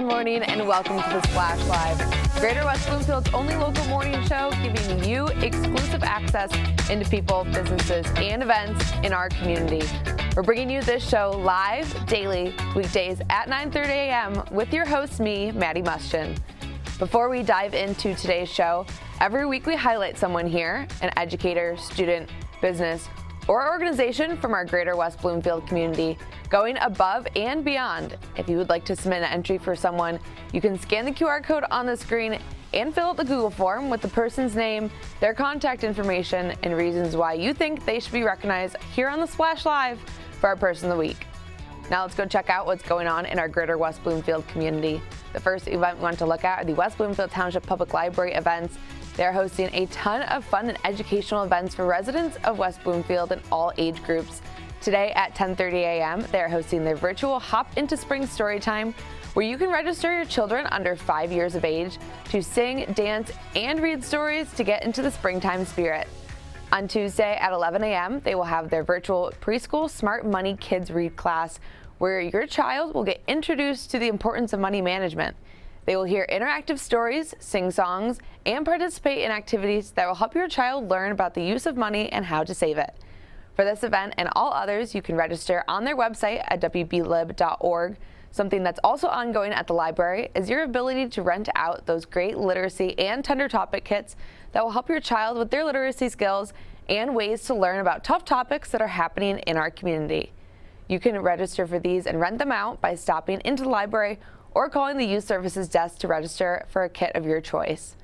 morning and welcome to the Splash Live, Greater West Bloomfield's only local morning show giving you exclusive access into people, businesses, and events in our community. We're bringing you this show live daily, weekdays at 9:30 a.m. with your host, me, Maddie Muschin. Before we dive into today's show, every week we highlight someone here, an educator, student, business, or organization from our Greater West Bloomfield community, going above and beyond. If you would like to submit an entry for someone, you can scan the QR code on the screen and fill out the Google form with the person's name, their contact information, and reasons why you think they should be recognized here on the Splash Live for our Person of the Week. Now let's go check out what's going on in our Greater West Bloomfield community. The first event we want to look at are the West Bloomfield Township Public Library events. They're hosting a ton of fun and educational events for residents of West Bloomfield in all age groups. Today at 10:30 a.m., they're hosting their virtual Hop into Spring Storytime, where you can register your children under 5 years of age to sing, dance, and read stories to get into the springtime spirit. On Tuesday at 11 a.m., they will have their virtual preschool Smart Money Kids Read class, where your child will get introduced to the importance of money management. They will hear interactive stories, sing songs, and participate in activities that will help your child learn about the use of money and how to save it. For this event and all others, you can register on their website at wblib.org. Something that's also ongoing at the library is your ability to rent out those great literacy and tender topic kits that will help your child with their literacy skills and ways to learn about tough topics that are happening in our community. You can register for these and rent them out by stopping into the library or calling the Youth Services Desk to register for a kit of your choice.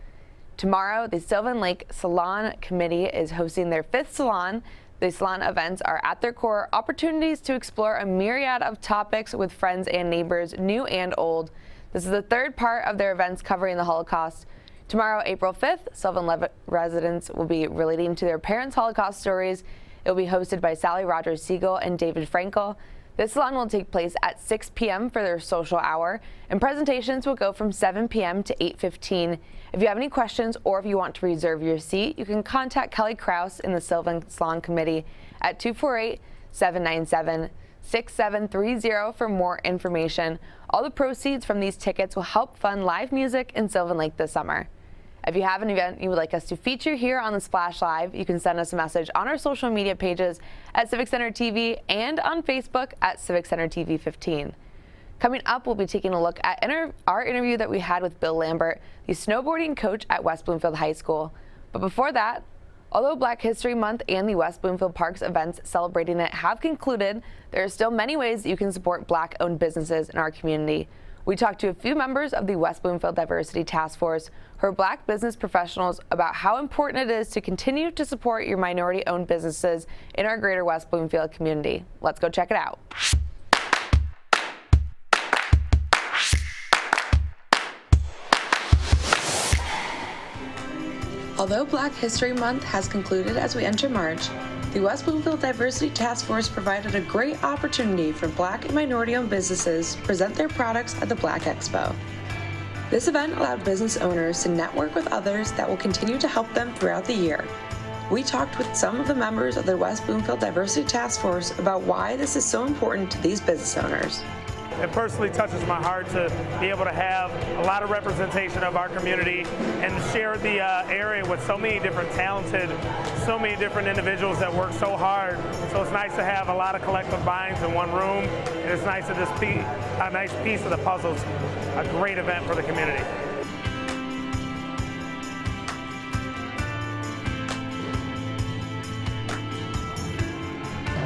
Tomorrow, the Sylvan Lake Salon Committee is hosting their 5th salon. The salon events are at their core opportunities to explore a myriad of topics with friends and neighbors, new and old. This is the 3rd part of their events covering the Holocaust. Tomorrow, April 5th, Sylvan Lake residents will be relating to their parents' Holocaust stories. It will be hosted by Sally Rogers Siegel and David Frankel. This salon will take place at 6 p.m. for their social hour, and presentations will go from 7 p.m. to 8:15. If you have any questions or if you want to reserve your seat, you can contact Kelly Kraus in the Sylvan Salon Committee at 248-797-6730 for more information. All the proceeds from these tickets will help fund live music in Sylvan Lake this summer. If you have an event you would like us to feature here on the Splash Live, you can send us a message on our social media pages at Civic Center TV and on Facebook at Civic Center TV 15. Coming up, we'll be taking a look at our interview that we had with Bill Lambert, the snowboarding coach at West Bloomfield High School. But before that, although Black History Month and the West Bloomfield Parks events celebrating it have concluded, there are still many ways that you can support Black-owned businesses in our community. We talked to a few members of the West Bloomfield Diversity Task Force, who are Black business professionals, about how important it is to continue to support your minority-owned businesses in our Greater West Bloomfield community. Let's go check it out. Although Black History Month has concluded as we enter March, the West Bloomfield Diversity Task Force provided a great opportunity for Black and minority-owned businesses to present their products at the Black Expo. This event allowed business owners to network with others that will continue to help them throughout the year. We talked with some of the members of the West Bloomfield Diversity Task Force about why this is so important to these business owners. It personally touches my heart to be able to have a lot of representation of our community and share the area with so many different talented, so many different individuals that work so hard. So it's nice to have a lot of collective minds in one room, and it's nice to just be a nice piece of the puzzle. It's a great event for the community.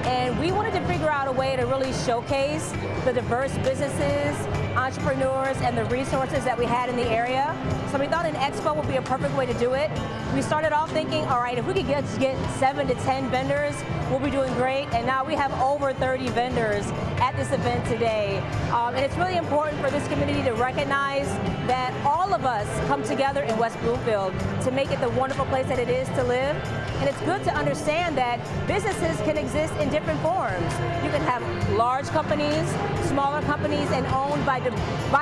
And we wanted to figure out a way to really showcase the diverse businesses, entrepreneurs, and the resources that we had in the area. So we thought an expo would be a perfect way to do it. We started off thinking, all right, if we could get 7 to 10 vendors, we'll be doing great. And now we have over 30 vendors at this event today. And it's really important for this community to recognize that all of us come together in West Bloomfield to make it the wonderful place that it is to live. And it's good to understand that businesses can exist in different forms. You can have large companies, smaller companies, and owned by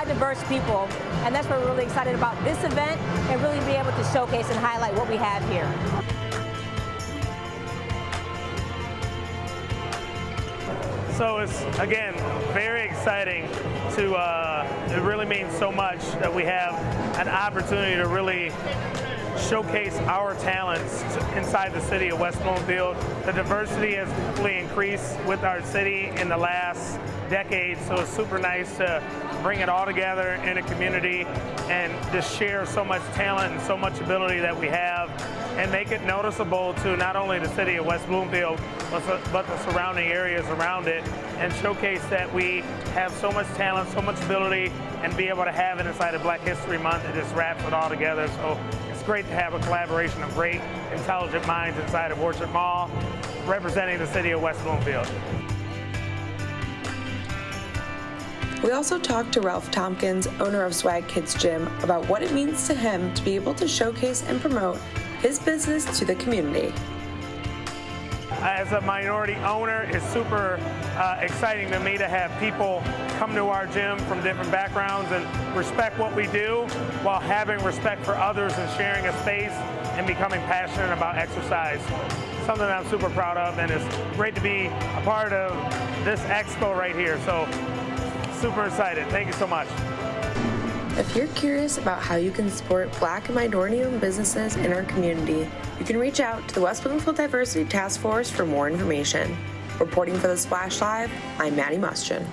diverse people. And that's what we're really excited about this event, and really be able to showcase and highlight what we have here. So it's, again, very exciting to it really means so much that we have an opportunity to really showcase our talents inside the city of West Bloomfield. The diversity has really increased with our city in the last decade, so it's super nice to bring it all together in a community and just share so much talent and so much ability that we have and make it noticeable to not only the city of West Bloomfield, but the surrounding areas around it, and showcase that we have so much talent, so much ability, and be able to have it inside of Black History Month. It just wraps it all together. So it's great to have a collaboration of great, intelligent minds inside of Orchard Mall, representing the city of West Bloomfield. We also talked to Ralph Tompkins, owner of Swag Kids Gym, about what it means to him to be able to showcase and promote his business to the community. As a minority owner, it's super exciting to me to have people come to our gym from different backgrounds and respect what we do while having respect for others and sharing a space and becoming passionate about exercise. Something that I'm super proud of, and it's great to be a part of this expo right here. So super excited. Thank you so much. If you're curious about how you can support Black and minority-owned businesses in our community, you can reach out to the West Bloomfield Diversity Task Force for more information. Reporting for the Splash Live, I'm Maddie Mustian.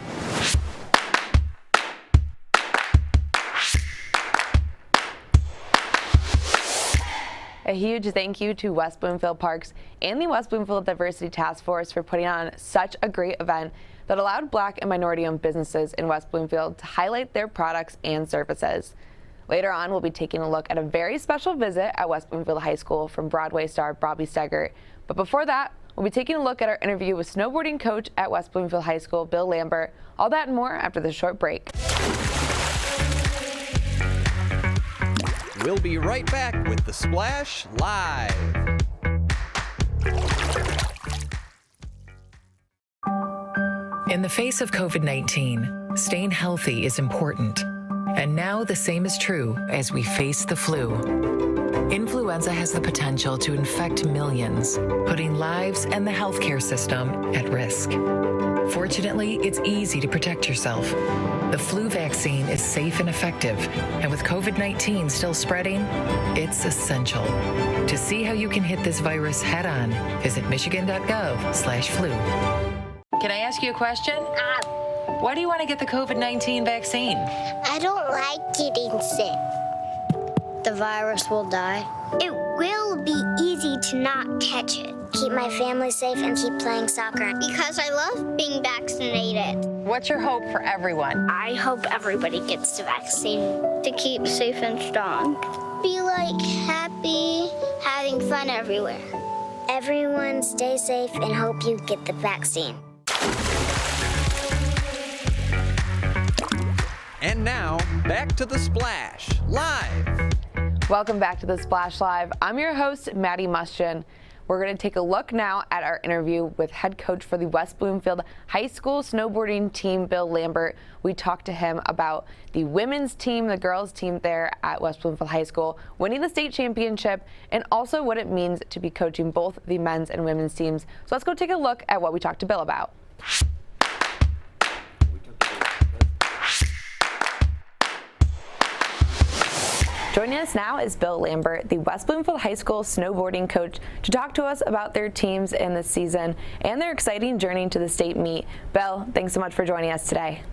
A huge thank you to West Bloomfield Parks and the West Bloomfield Diversity Task Force for putting on such a great event that allowed Black and minority-owned businesses in West Bloomfield to highlight their products and services. Later on, we'll be taking a look at a very special visit at West Bloomfield High School from Broadway star Bobby Steggert. But before that, we'll be taking a look at our interview with snowboarding coach at West Bloomfield High School, Bill Lambert. All that and more after this short break. We'll be right back with the Splash Live. In the face of COVID-19, staying healthy is important. And now the same is true as we face the flu. Influenza has the potential to infect millions, putting lives and the healthcare system at risk. Fortunately, it's easy to protect yourself. The flu vaccine is safe and effective, and with COVID-19 still spreading, it's essential. To see how you can hit this virus head on, visit michigan.gov/flu. Can I ask you a question? Why do you want to get the COVID-19 vaccine? I don't like getting sick. The virus will die. It will be easy to not catch it. Keep my family safe and keep playing soccer. Because I love being vaccinated. What's your hope for everyone? I hope everybody gets the vaccine. To keep safe and strong. Be like happy, having fun everywhere. Everyone stay safe and hope you get the vaccine. And now, back to the Splash Live. Welcome back to the Splash Live. I'm your host, Maddie Mustian. We're going to take a look now at our interview with head coach for the West Bloomfield High School snowboarding team, Bill Lambert. We talked to him about the women's team, the girls team there at West Bloomfield High School, winning the state championship, and also what it means to be coaching both the men's and women's teams. So let's go take a look at what we talked to Bill about. Joining us now is Bill Lambert, the West Bloomfield High School snowboarding coach, to talk to us about their teams in this season and their exciting journey to the state meet. Bill, thanks so much for joining us today.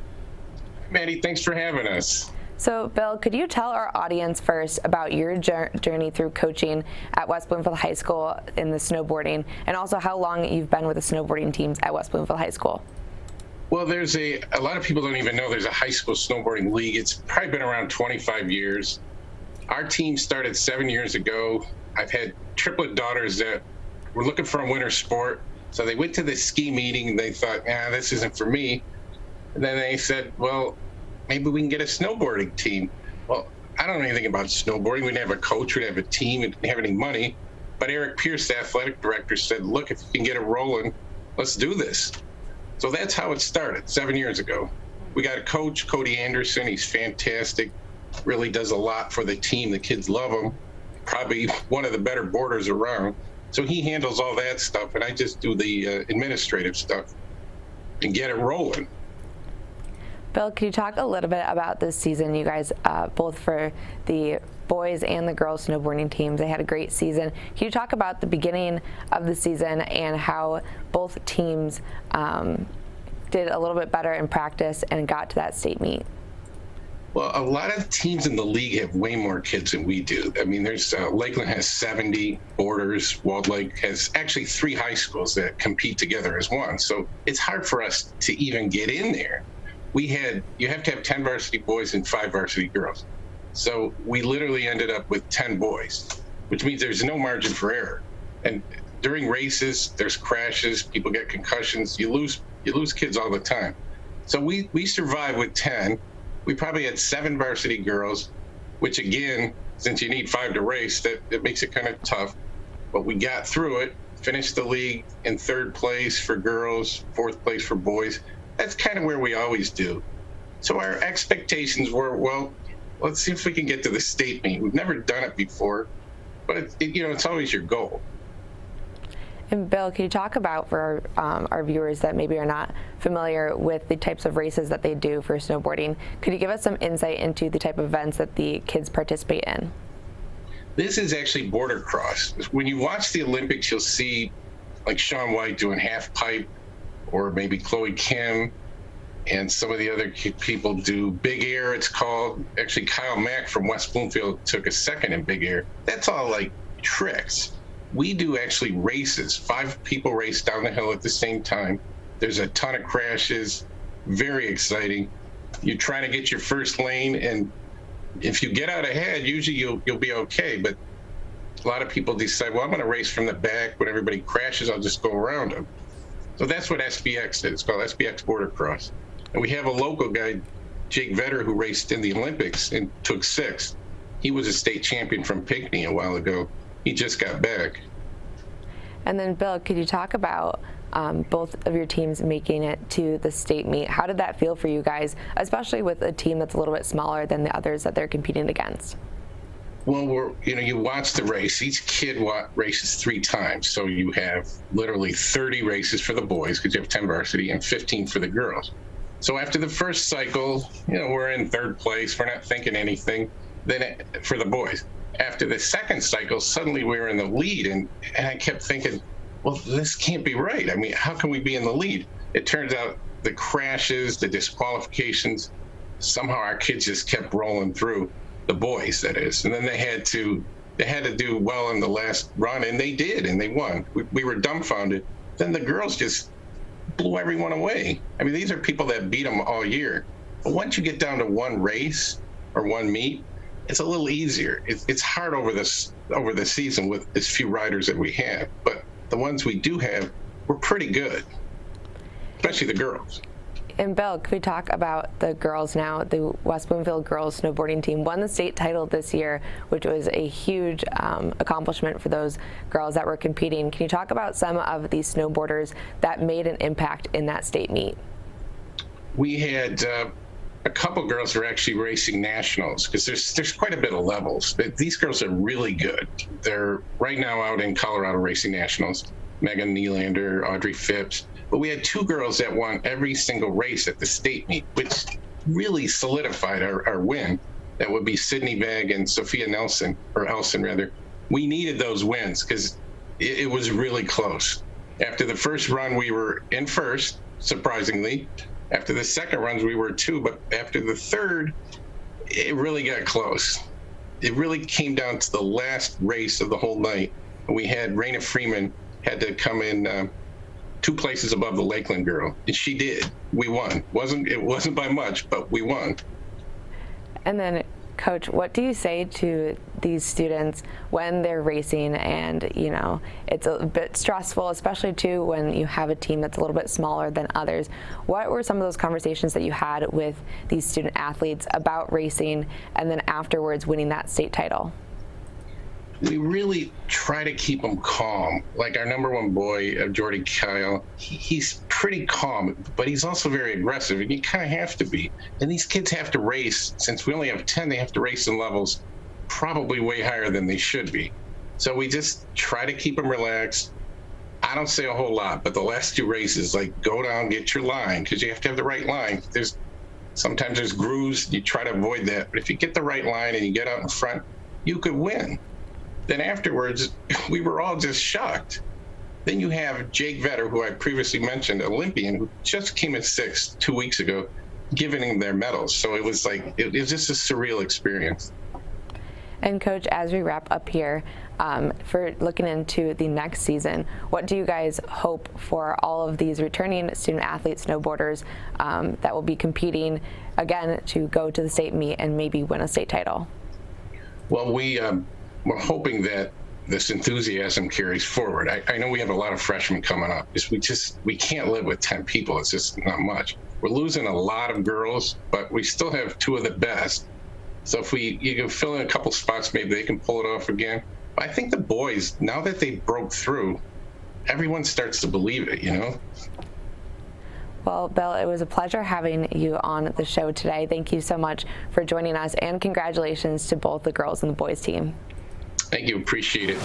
Maddie, thanks for having us. So, Bill, could you tell our audience first about your journey through coaching at West Bloomfield High School in the snowboarding, and also how long you've been with the snowboarding teams at West Bloomfield High School? Well, there's a lot of people don't even know there's a high school snowboarding league. It's probably been around 25 years. Our team started 7 years ago. I've had triplet daughters that were looking for a winter sport. So they went to the ski meeting and they thought, this isn't for me. And then they said, well, maybe we can get a snowboarding team. Well, I don't know anything about snowboarding. We didn't have a coach, we didn't have a team, we didn't have any money. But Eric Pierce, the athletic director, said, look, if you can get it rolling, let's do this. So that's how it started 7 years ago. We got a coach, Cody Anderson. He's fantastic. Really does a lot for the team. The kids love him. Probably one of the better boarders around. So he handles all that stuff, and I just do the administrative stuff and get it rolling. Bill, can you talk a little bit about this season? You guys, both for the boys and the girls snowboarding teams, they had a great season. Can you talk about the beginning of the season and how both teams did a little bit better in practice and got to that state meet? Well, a lot of teams in the league have way more kids than we do. I mean, there's Lakeland has 70 boarders. Walled Lake has actually 3 high schools that compete together as one. So it's hard for us to even get in there. You have to have 10 varsity boys and 5 varsity girls. So we literally ended up with 10 boys, which means there's no margin for error. And during races, there's crashes, people get concussions, you lose kids all the time. So we survived with 10. We probably had 7 varsity girls, which again, since you need 5 to race, that makes it kind of tough. But we got through it, finished the league in 3rd place for girls, 4th place for boys. That's kind of where we always do. So our expectations were, well, let's see if we can get to the state meet. We've never done it before, but it's always your goal. And Bill, can you talk about, for our viewers that maybe are not familiar with the types of races that they do for snowboarding, could you give us some insight into the type of events that the kids participate in? This is actually border cross. When you watch the Olympics, you'll see like Shaun White doing half pipe, or maybe Chloe Kim, and some of the other people do big air, it's called. Actually, Kyle Mack from West Bloomfield took a 2nd in big air. That's all like tricks. We do actually races. 5 people race down the hill at the same time. There's a ton of crashes, very exciting. You're trying to get your first lane, and if you get out ahead, usually you'll be okay, but a lot of people decide, well, I'm gonna race from the back. When everybody crashes, I'll just go around them. So that's what SBX is. It's called SBX Border Cross. And we have a local guy, Jake Vetter, who raced in the Olympics and took 6th. He was a state champion from Pinckney a while ago. He just got back. And then Bill, could you talk about both of your teams making it to the state meet? How did that feel for you guys, especially with a team that's a little bit smaller than the others that they're competing against? Well, you watch the race. Each kid races 3 times. So you have literally 30 races for the boys, because you have 10 varsity, and 15 for the girls. So after the first cycle, we're in 3rd place. We're not thinking anything. Then for the boys. After the 2nd cycle, suddenly we were in the lead, and I kept thinking, well, this can't be right. I mean, how can we be in the lead? It turns out the crashes, the disqualifications, somehow our kids just kept rolling through. The boys, that is. And then they had to do well in the last run, and they did, and they won. We were dumbfounded. Then the girls just blew everyone away. I mean, these are people that beat them all year. But once you get down to one race or one meet, it's a little easier. It's hard over the season with as few riders that we have. But the ones we do have, we're pretty good, especially the girls. And Bill, could we talk about the girls now? The West Bloomfield girls snowboarding team won the state title this year, which was a huge accomplishment for those girls that were competing. Can you talk about some of these snowboarders that made an impact in that state meet? We had a couple girls who are actually racing nationals, because there's quite a bit of levels. These girls are really good. They're right now out in Colorado racing nationals. Megan Nylander, Audrey Phipps. But we had 2 girls that won every single race at the state meet, which really solidified our win. That would be Sydney Vag and Sophia Nelson, or Elson rather. We needed those wins because it was really close. After the first run, we were in 1st, surprisingly. After the 2nd runs, we were 2, but after the 3rd, it really got close. It really came down to the last race of the whole night. We had Raina Freeman had to come in 2 places above the Lakeland girl, and she did. We won. It wasn't by much, but we won. And then, Coach, what do you say to these students when they're racing and, it's a bit stressful, especially too when you have a team that's a little bit smaller than others? What were some of those conversations that you had with these student athletes about racing and then afterwards winning that state title? We really try to keep them calm. Like our number 1 boy, Jordy Kyle, he's pretty calm, but he's also very aggressive, and you kind of have to be. And these kids have to race. Since we only have 10, they have to race in levels probably way higher than they should be. So we just try to keep them relaxed. I don't say a whole lot, but the last 2 races, like, go down, get your line, because you have to have the right line. There's Sometimes there's grooves, you try to avoid that. But if you get the right line and you get out in front, you could win. Then afterwards, we were all just shocked. Then you have Jake Vetter, who I previously mentioned, Olympian, who just came in 6th 2 weeks ago, giving them their medals. So it was like, it was just a surreal experience. And Coach, as we wrap up here, for looking into the next season, what do you guys hope for all of these returning student athletes, snowboarders that will be competing again to go to the state meet and maybe win a state title? Well, we're hoping that this enthusiasm carries forward. I know we have a lot of freshmen coming up. We can't live with 10 people. It's just not much. We're losing a lot of girls, but we still have 2 of the best. So if you can fill in a couple spots, maybe they can pull it off again. But I think the boys, now that they broke through, everyone starts to believe it, you know? Well, Bill, it was a pleasure having you on the show today. Thank you so much for joining us, and congratulations to both the girls and the boys team. Thank you. Appreciate it.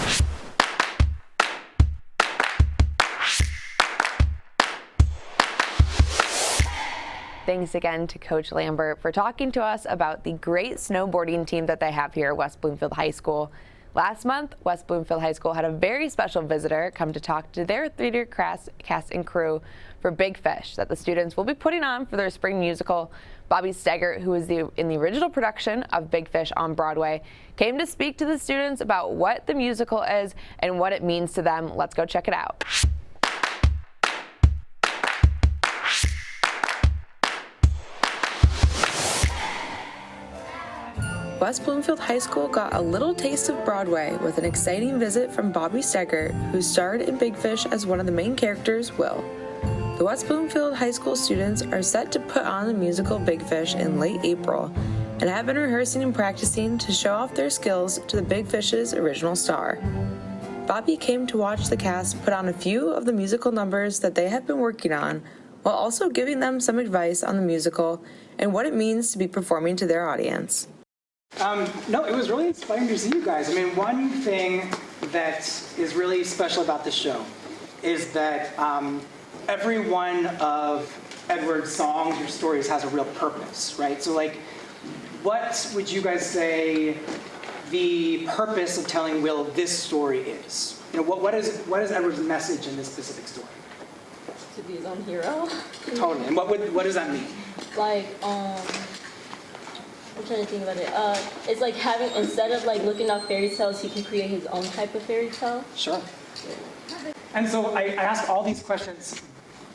Thanks again to Coach Lambert for talking to us about the great snowboarding team that they have here at West Bloomfield High School. Last month, West Bloomfield High School had a very special visitor come to talk to their theater cast and crew for Big Fish that the students will be putting on for their spring musical. Bobby Steggert, who was in the original production of Big Fish on Broadway, came to speak to the students about what the musical is and what it means to them. Let's go check it out. West Bloomfield High School got a little taste of Broadway with an exciting visit from Bobby Steggert, who starred in Big Fish as one of the main characters, Will. The West Bloomfield High School students are set to put on the musical Big Fish in late April and have been rehearsing and practicing to show off their skills to the Big Fish's original star. Bobby came to watch the cast put on a few of the musical numbers that they have been working on, while also giving them some advice on the musical and what it means to be performing to their audience. No, it was really inspiring to see you guys. I mean, one thing that is really special about this show is that every one of Edward's songs or stories has a real purpose, right? So, like, what would you guys say the purpose of telling Will this story is? You know, what is Edward's message in this specific story? To be his own hero. Totally. And what does that mean? Like, I'm trying to think about it. It's like having, instead of like looking up fairy tales, he can create his own type of fairy tale. Sure. And so I ask all these questions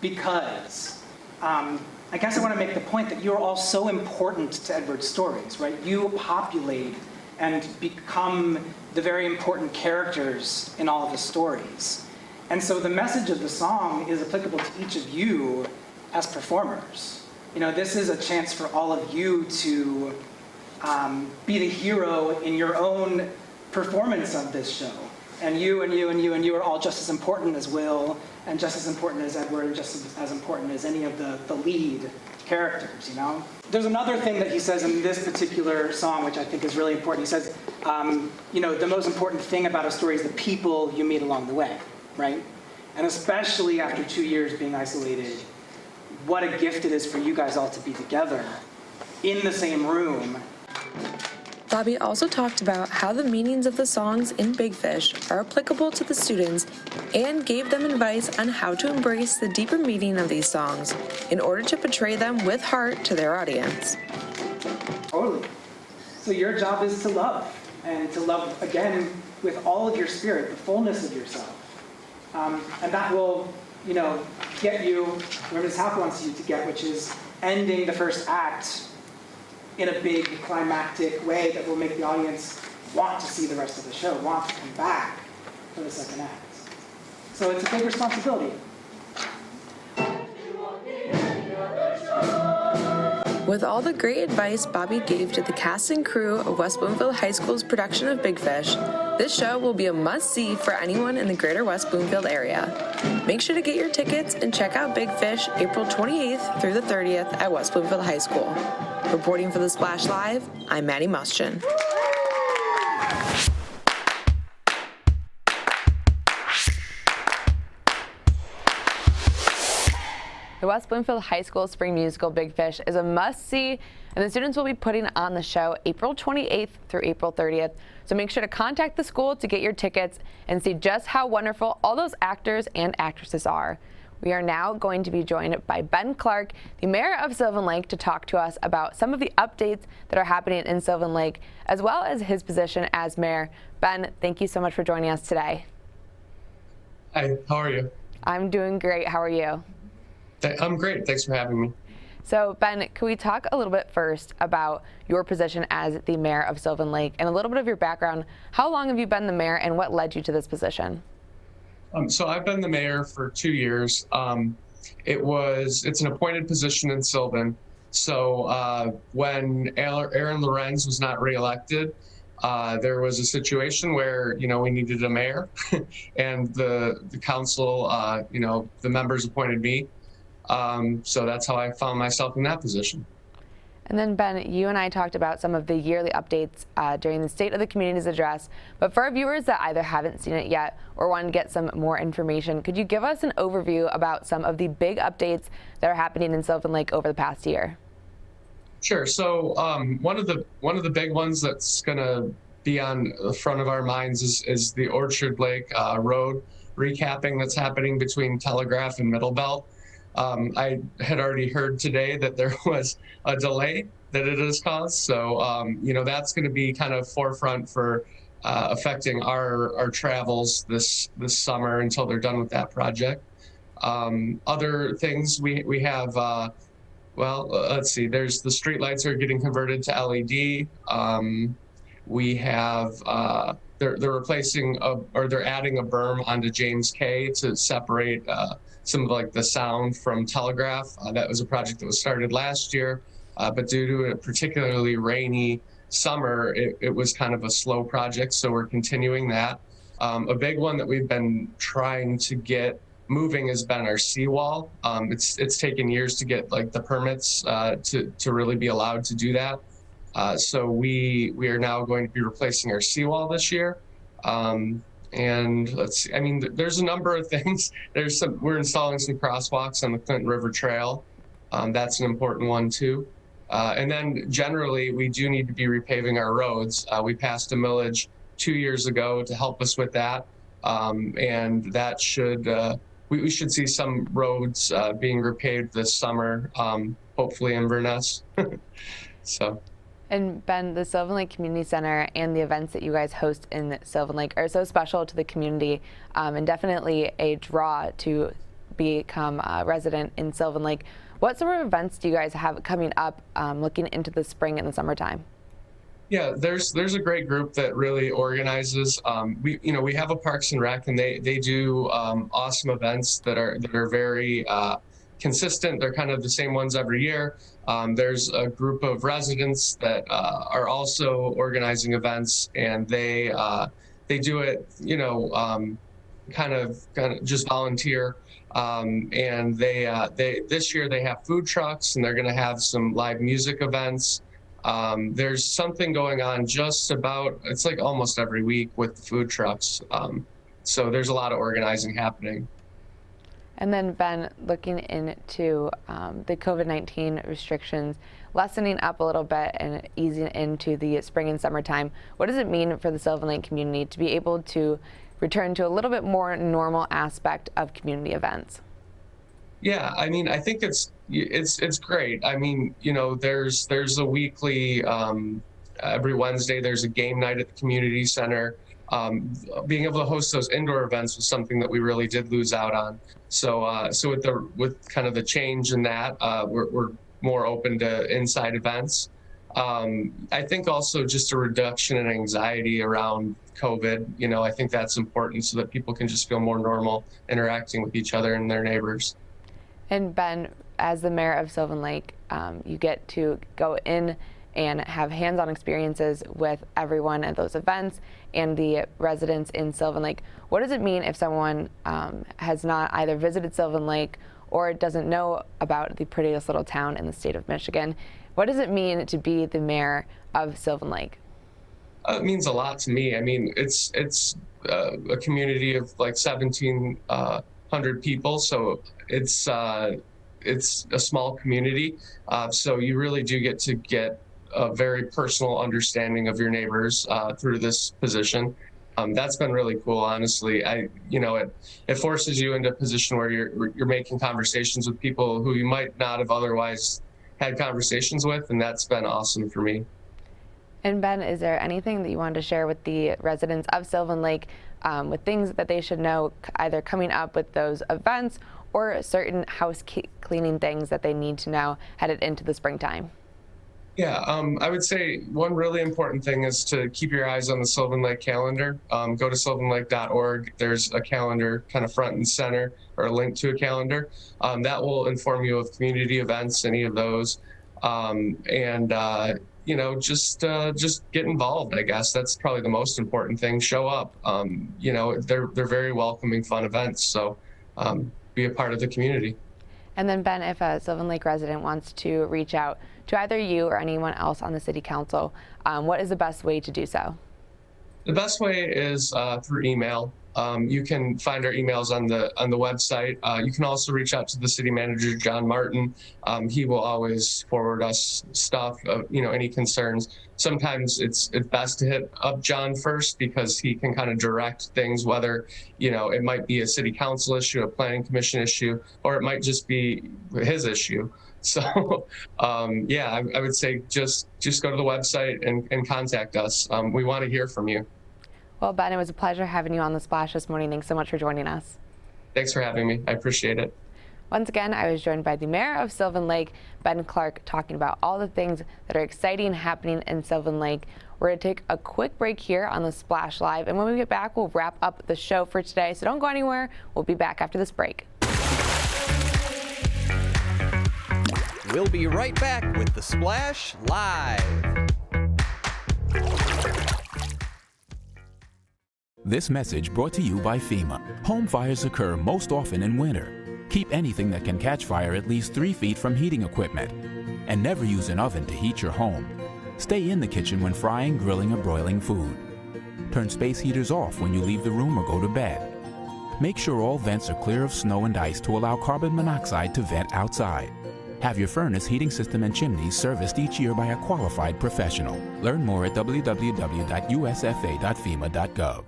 because I guess I want to make the point that you're all so important to Edward's stories, right? You populate and become the very important characters in all of his stories. And so the message of the song is applicable to each of you as performers. You know, this is a chance for all of you to be the hero in your own performance of this show. And you are all just as important as Will, and just as important as Edward, and just as important as any of the lead characters, you know? There's another thing that he says in this particular song, which I think is really important. He says, you know, the most important thing about a story is the people you meet along the way, right? And especially after 2 years being isolated, what a gift it is for you guys all to be together in the same room. Bobby also talked about how the meanings of the songs in Big Fish are applicable to the students and gave them advice on how to embrace the deeper meaning of these songs in order to portray them with heart to their audience. Totally. So your job is to love, and to love, again, with all of your spirit, the fullness of yourself. And that will, you know, get you where Ms. Hauck wants you to get, which is ending the first act in a big climactic way that will make the audience want to see the rest of the show, want to come back for the second act. So it's a big responsibility. With all the great advice Bobby gave to the cast and crew of West Bloomfield High School's production of Big Fish, this show will be a must-see for anyone in the greater West Bloomfield area. Make sure to get your tickets and check out Big Fish April 28th through the 30th at West Bloomfield High School. Reporting for the Splash Live, I'm Maddie Muschen. The West Bloomfield High School Spring Musical Big Fish is a must-see, and the students will be putting on the show April 28th through April 30th. So make sure to contact the school to get your tickets and see just how wonderful all those actors and actresses are. We are now going to be joined by Ben Clarke, the mayor of Sylvan Lake, to talk to us about some of the updates that are happening in Sylvan Lake, as well as his position as mayor. Ben, thank you so much for joining us today. Hi, how are you? I'm doing great. How are you? I'm great. Thanks for having me. So, Ben, can we talk a little bit first about your position as the mayor of Sylvan Lake and a little bit of your background? How long have you been the mayor and what led you to this position? So I've been the mayor for 2 years. It's an appointed position in Sylvan. So when Aaron Lorenz was not reelected, there was a situation where, we needed a mayor and the council, the members appointed me. So that's how I found myself in that position. And then, Ben, you and I talked about some of the yearly updates during the State of the Community's address. But for our viewers that either haven't seen it yet or want to get some more information, could you give us an overview about some of the big updates that are happening in Sylvan Lake over the past year? Sure. So one of the big ones that's going to be on the front of our minds is the Orchard Lake Road recapping that's happening between Telegraph and Middle Belt. I had already heard today that there was a delay that it has caused. So, that's going to be kind of forefront for affecting our travels this summer until they're done with that project. Other things we have, let's see, there's the street lights are getting converted to LED. We have, they're replacing, they're adding a berm onto James K to separate some of like the sound from Telegraph. That was a project that was started last year, but due to a particularly rainy summer, it was kind of a slow project, so we're continuing that. A big one that we've been trying to get moving has been our seawall. It's taken years to get like the permits to really be allowed to do that. So we are now going to be replacing our seawall this year. And let's see, there's a number of things. We're installing some crosswalks on the Clinton River Trail. That's an important one too. And then generally, we do need to be repaving our roads. We passed a millage 2 years ago to help us with that. And that should, we should see some roads being repaved this summer, hopefully in Inverness. So. And Ben, the Sylvan Lake Community Center and the events that you guys host in Sylvan Lake are so special to the community and definitely a draw to become a resident in Sylvan Lake. What sort of events do you guys have coming up looking into the spring and the summertime? Yeah, there's a great group that really organizes. We have a Parks and Rec, and they do awesome events that are very consistent. They're kind of the same ones every year. There's a group of residents that are also organizing events, and they do it, kind of just volunteer. And they this year they have food trucks, and they're going to have some live music events. There's something going on it's like almost every week with the food trucks. So there's a lot of organizing happening. And then, Ben, looking into the COVID-19 restrictions, lessening up a little bit and easing into the spring and summertime, what does it mean for the Sylvan Lake community to be able to return to a little bit more normal aspect of community events? Yeah, I think it's great. There's a weekly, every Wednesday, there's a game night at the community center. Being able to host those indoor events was something that we really did lose out on. So with kind of the change in that, we're more open to inside events. I think also just a reduction in anxiety around COVID. I think that's important so that people can just feel more normal interacting with each other and their neighbors. And Ben, as the mayor of Sylvan Lake, you get to go in and have hands-on experiences with everyone at those events and the residents in Sylvan Lake. What does it mean if someone has not either visited Sylvan Lake or doesn't know about the prettiest little town in the state of Michigan? What does it mean to be the mayor of Sylvan Lake? It means a lot to me. It's a community of like 1,700 people, so it's it's a small community, so you really do get to get a very personal understanding of your neighbors through this position. That's been really cool, honestly. It forces you into a position where you're making conversations with people who you might not have otherwise had conversations with, and that's been awesome for me. And Ben, is there anything that you wanted to share with the residents of Sylvan Lake with things that they should know either coming up with those events or certain house cleaning things that they need to know headed into the springtime? Yeah, I would say one really important thing is to keep your eyes on the Sylvan Lake calendar. Go to sylvanlake.org. There's a calendar kind of front and center, or a link to a calendar. That will inform you of community events, any of those. Just get involved, I guess. That's probably the most important thing. Show up. They're very welcoming, fun events. So be a part of the community. And then Ben, if a Sylvan Lake resident wants to reach out to either you or anyone else on the city council, what is the best way to do so? The best way is through email. You can find our emails on the website. You can also reach out to the city manager, John Martin. He will always forward us stuff, any concerns. Sometimes it's best to hit up John first because he can kind of direct things, whether, it might be a city council issue, a planning commission issue, or it might just be his issue. So, I would say just go to the website and contact us. We want to hear from you. Well, Ben, it was a pleasure having you on The Splash this morning. Thanks so much for joining us. Thanks for having me. I appreciate it. Once again, I was joined by the mayor of Sylvan Lake, Ben Clarke, talking about all the things that are exciting happening in Sylvan Lake. We're going to take a quick break here on The Splash Live, and when we get back, we'll wrap up the show for today. So don't go anywhere. We'll be back after this break. We'll be right back with The Splash Live. This message brought to you by FEMA. Home fires occur most often in winter. Keep anything that can catch fire at least 3 feet from heating equipment. And never use an oven to heat your home. Stay in the kitchen when frying, grilling, or broiling food. Turn space heaters off when you leave the room or go to bed. Make sure all vents are clear of snow and ice to allow carbon monoxide to vent outside. Have your furnace, heating system, and chimneys serviced each year by a qualified professional. Learn more at www.usfa.fema.gov.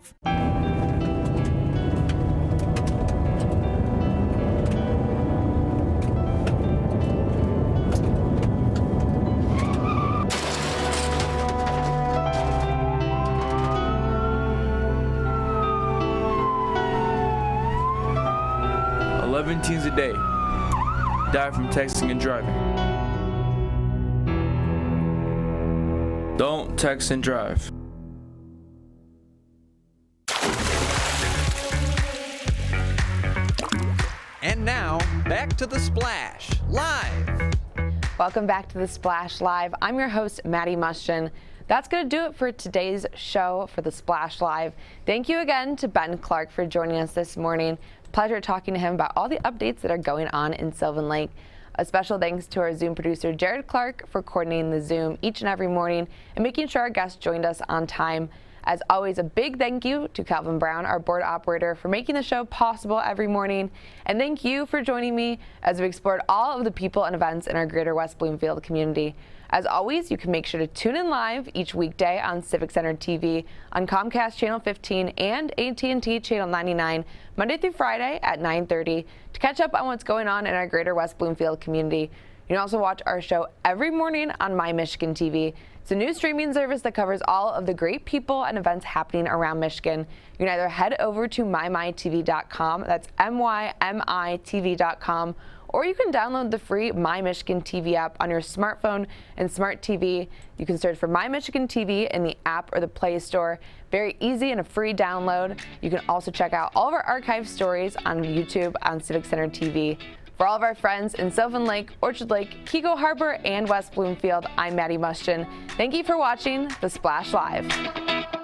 Teens a day die from texting and driving. Don't text and drive. And now, back to The Splash Live. Welcome back to The Splash Live. I'm your host, Maddie Mustian. That's going to do it for today's show for The Splash Live. Thank you again to Ben Clarke for joining us this morning. Pleasure talking to him about all the updates that are going on in Sylvan Lake. A special thanks to our Zoom producer, Jared Clark, for coordinating the Zoom each and every morning and making sure our guests joined us on time. As always, a big thank you to Calvin Brown, our board operator, for making the show possible every morning. And thank you for joining me as we explored all of the people and events in our greater West Bloomfield community. As always, you can make sure to tune in live each weekday on Civic Center TV, on Comcast Channel 15 and AT&T Channel 99, Monday through Friday at 9:30 to catch up on what's going on in our greater West Bloomfield community. You can also watch our show every morning on My Michigan TV. It's a new streaming service that covers all of the great people and events happening around Michigan. You can either head over to mymytv.com, that's mymitv.com, or you can download the free My Michigan TV app on your smartphone and smart TV. You can search for My Michigan TV in the app or the Play Store. Very easy and a free download. You can also check out all of our archive stories on YouTube on Civic Center TV. For all of our friends in Sylvan Lake, Orchard Lake, Keego Harbor, and West Bloomfield, I'm Maddie Mustian. Thank you for watching The Splash Live.